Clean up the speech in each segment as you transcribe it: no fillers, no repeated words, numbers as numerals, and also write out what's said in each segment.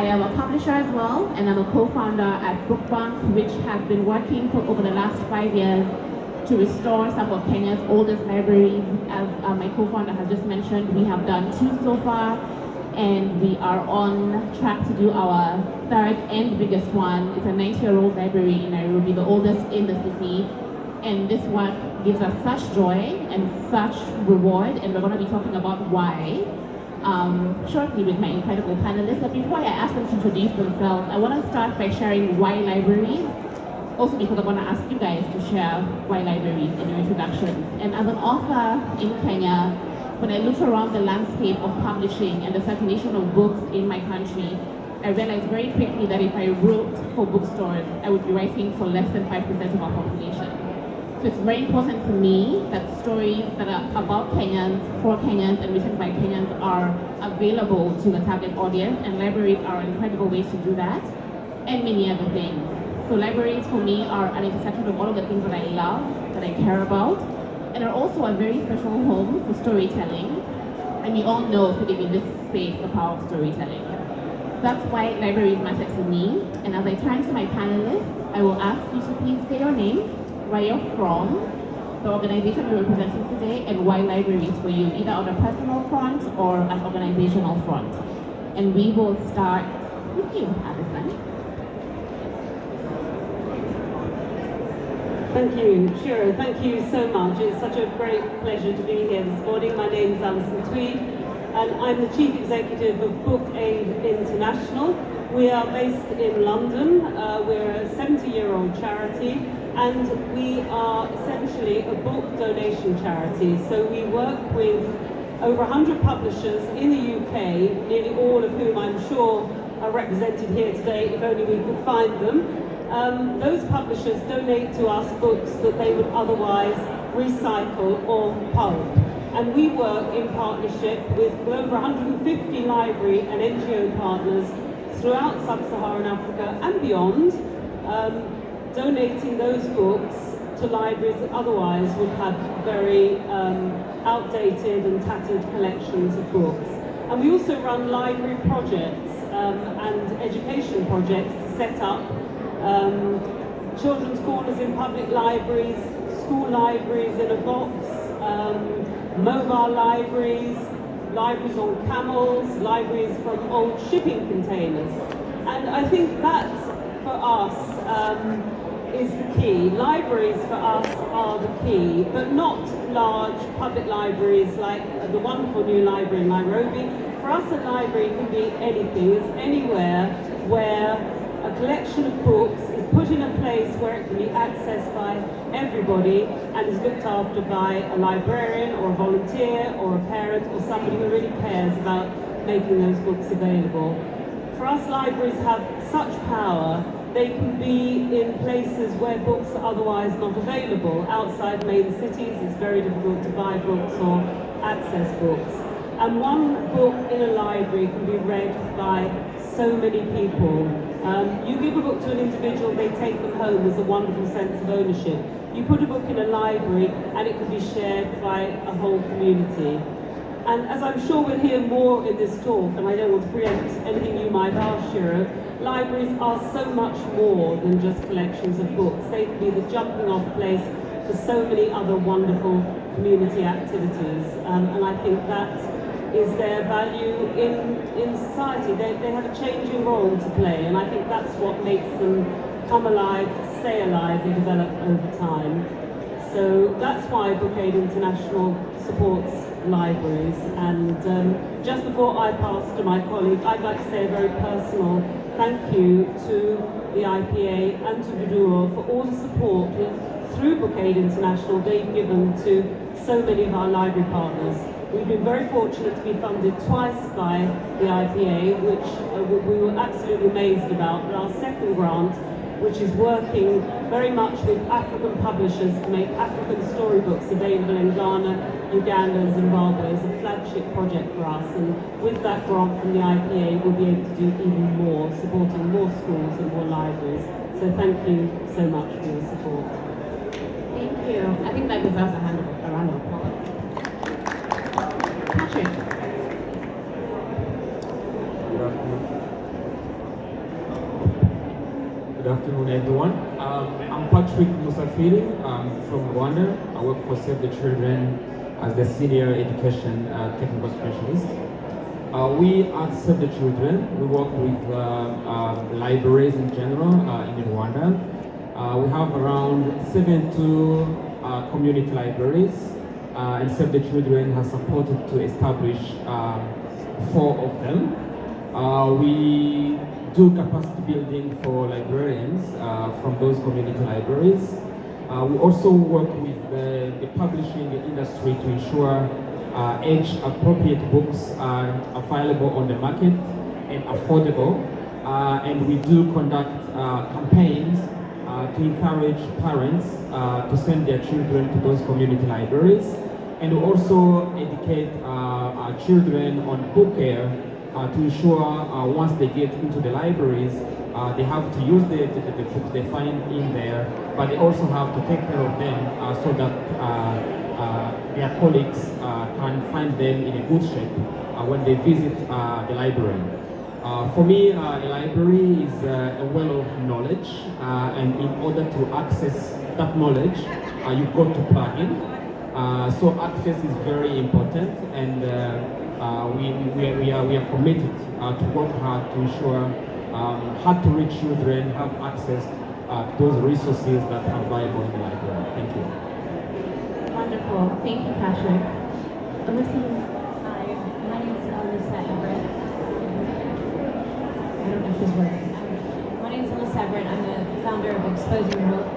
I am a publisher as well, and I'm a co-founder at Book Bank, which has been working for over the last 5 years to restore some of Kenya's oldest libraries. As my co-founder has just mentioned, we have done 2 so far, and we are on track to do our 3rd and biggest one. It's a 90-year-old library in Nairobi, the oldest in the city. And this work gives us such joy and such reward, and we're going to be talking about why shortly with my incredible panelists. But before I ask them to introduce themselves, I want to start by sharing why libraries, also because I want to ask you guys to share why libraries in your introductions. And as an author in Kenya, when I looked around the landscape of publishing and the circulation of books in my country, I realized very quickly that if I wrote for bookstores, I would be writing for less than 5% of our population. So it's very important to me that stories that are about Kenyans, for Kenyans, and written by Kenyans are available to the target audience, and libraries are incredible ways to do that, and many other things. So libraries for me are an intersection of all of the things that I love, that I care about, and are also a very special home for storytelling. And we all know, sitting in this space, the power of storytelling. That's why libraries matter to me. And as I turn to my panelists, I will ask you to please say your name, where you're from, the organization you're representing today, and why libraries for you, either on a personal front or an organizational front. And we will start with you, Alison. Thank you, Shiro. Thank you so much. It's such a great pleasure to be here this morning. My name is Alison Tweed, and I'm the Chief Executive of Book Aid International. We are based in London. We're a 70-year-old charity, and we are essentially a book donation charity. So we work with over 100 publishers in the UK, nearly all of whom I'm sure are represented here today, if only we could find them. Those publishers donate to us books that they would otherwise recycle or pulp. And we work in partnership with over 150 library and NGO partners throughout sub-Saharan Africa and beyond, donating those books to libraries that otherwise would have very outdated and tattered collections of books. And we also run library projects and education projects to set up children's corners in public libraries, school libraries in a box, mobile libraries, libraries on camels, libraries from old shipping containers. And I think that, for us, is the key. Libraries for us are the key, but not large public libraries like the wonderful new library in Nairobi. For us, a library can be anything. It's anywhere where a collection of books is put in a place where it can be accessed by everybody and is looked after by a librarian or a volunteer or a parent or somebody who really cares about making those books available. For us, libraries have such power. They can be in places where books are otherwise not available. Outside main cities, it's very difficult to buy books or access books. And one book in a library can be read by so many people. You give a book to an individual, they take them home. There's a wonderful sense of ownership. You put a book in a library and it can be shared by a whole community. And as I'm sure we'll hear more in this talk, and I don't want to preempt anything you might ask, Shiro, libraries are so much more than just collections of books. They can be the jumping off place for so many other wonderful community activities. And I think that is their value in society. They have a changing role to play, and I think that's what makes them come alive, stay alive, and develop over time. So that's why Book Aid International supports libraries. And just before I pass to my colleague, I'd like to say a very personal thank you to the IPA and to Buduro for all the support through Book Aid International they've given to so many of our library partners. We've been very fortunate to be funded twice by the IPA, which we were absolutely amazed about. But our second grant, which is working very much with African publishers to make African storybooks available in Ghana, Uganda, Zimbabwe, is a flagship project for us. And with that grant from the IPA, we'll be able to do even more, supporting more schools and more libraries. So thank you so much for your support. Thank you. I think that deserves a round of applause. Patrick. Good afternoon. Good afternoon, everyone. I'm Patrick Musafiri from Rwanda. I work for Save the Children as the Senior Education Technical Specialist. We at Save the Children, we work with libraries in general in Rwanda. We have around 72 community libraries, and Save the Children has supported to establish 4 of them. We do capacity building for librarians from those community libraries. We also work with the publishing industry to ensure age-appropriate books are available on the market and affordable. And we do conduct campaigns to encourage parents to send their children to those community libraries. And we also educate our children on book care to ensure once they get into the libraries, they have to use the books they find in there, but they also have to take care of them so that their colleagues can find them in a good shape when they visit the library. For me, a library is a well of knowledge, and in order to access that knowledge, you've got to plug in. So access is very important, and we are committed to work hard to ensure hard-to-reach children have access to those resources that are viable in the library. Thank you. Wonderful. Thank you, Patrick. Alissa. Hi, my name is Alissa Everett. I don't know if this works. My name is Alissa Everett. I'm the founder of Exposing Hope.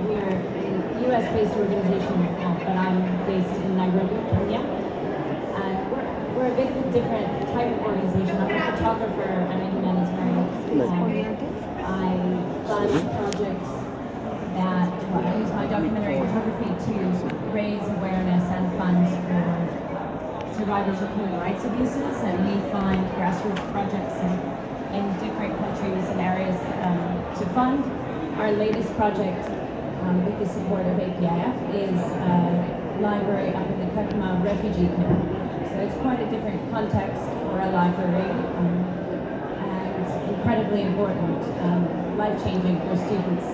We are a US-based organization, but I'm based in Nairobi, Kenya. We're a bit different type of organization. I'm a photographer and a humanitarian. I fund projects that I use my documentary photography to raise awareness and funds for survivors of human rights abuses, and we fund grassroots projects in different countries and areas to fund. Our latest project, with the support of APIF, is a library up in the Kakuma refugee camp. So it's quite a different context for a library, and incredibly important, life-changing for students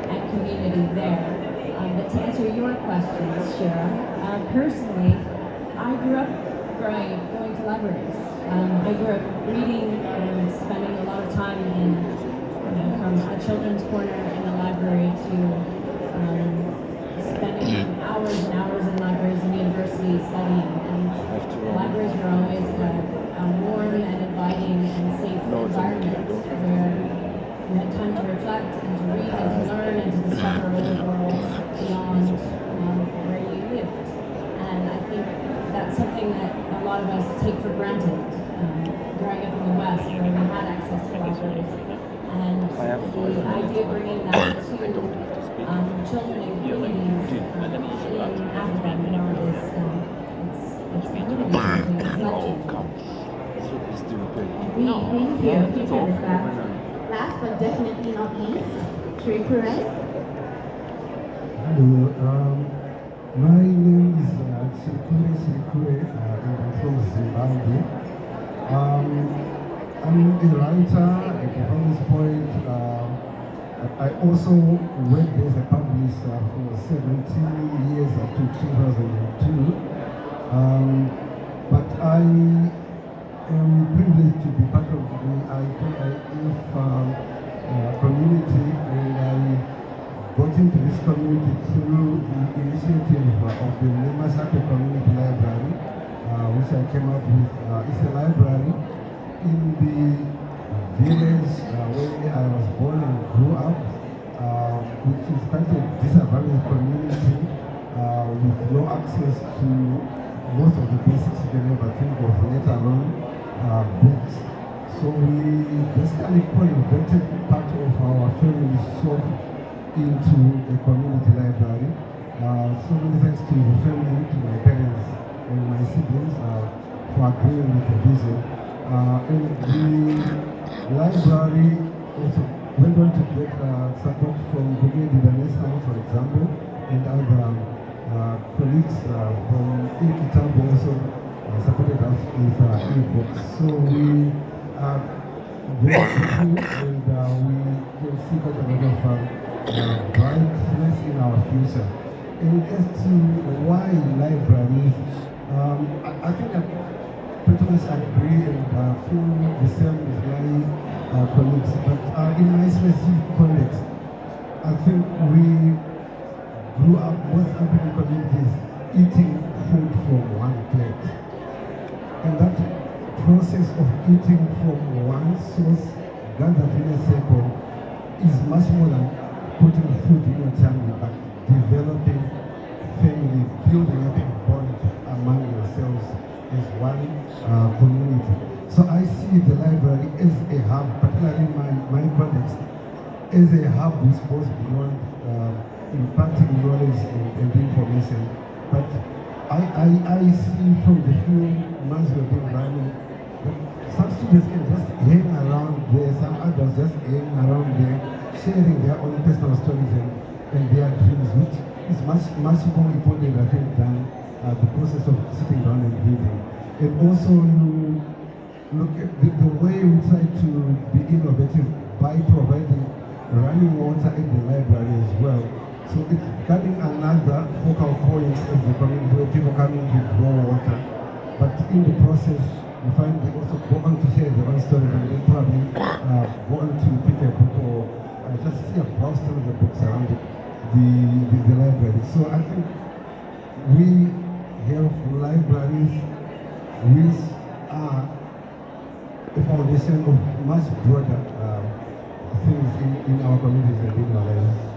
and community there. But to answer your questions, Shira, personally, I grew up going to libraries. I grew up reading and spending a lot of time from a children's corner in the library to spending hours and hours in libraries and universities studying. And libraries were always a warm and inviting and safe environment where you had time to reflect and to read and to learn and to discover a world beyond where you lived. And I think that's something that a lot of us take for granted growing up in the West where we had access to libraries. And the idea of bringing that to children and communities in Africa it's really something exciting. Thank you, Alissa. Last but definitely not least, Chirikure. Hello, my name is Chirikure. I'm from Zimbabwe. I'm a writer, a performance poet. I also worked as a publisher for 17 years up to 2002. But I am privileged to be part of the IPIF community, and I got into this community through the initiative of the Musafiri Community Library, which I came up with. It's a library in the village where I was born and grew up, which is quite a disadvantaged community with no access to most of the basics you can ever think of, let alone books. So we basically converted part of our family shop into a community library. So many thanks to the family, to my parents and my siblings for agreeing with the vision. And the library also went on to get support from Koinange, for example, and other colleagues from Kitambo also supported us with e-books. So we very quickly, and we can see quite a lot of brightness in our future. And as to why libraries, I think I pretty much agree and feel the same with my colleagues. But in my specific context, I think we grew up, most African communities, eating food from one plate. And that process of eating from one source, gathered in a circle, is much more than putting food in your tummy, but developing family, building up a bond among yourselves as one community. So I see the library as a hub, particularly in my context, as a hub which goes beyond imparting knowledge and information. But I see from the few months we've been running that some students can just hang around there, some others just hang around there, sharing their own personal stories and their dreams, which is much more important, I think, than the process of sitting down and reading. And also, you look at the way we try to be innovative by providing running water in the library as well. So it's becoming another focal point of the community where people coming to draw water. But in the process, you find they also go on to share their own stories and they probably go on to pick a book or just see a browse through the books around the library. So I think we have libraries which are a foundation of much broader things in our communities and in our lives.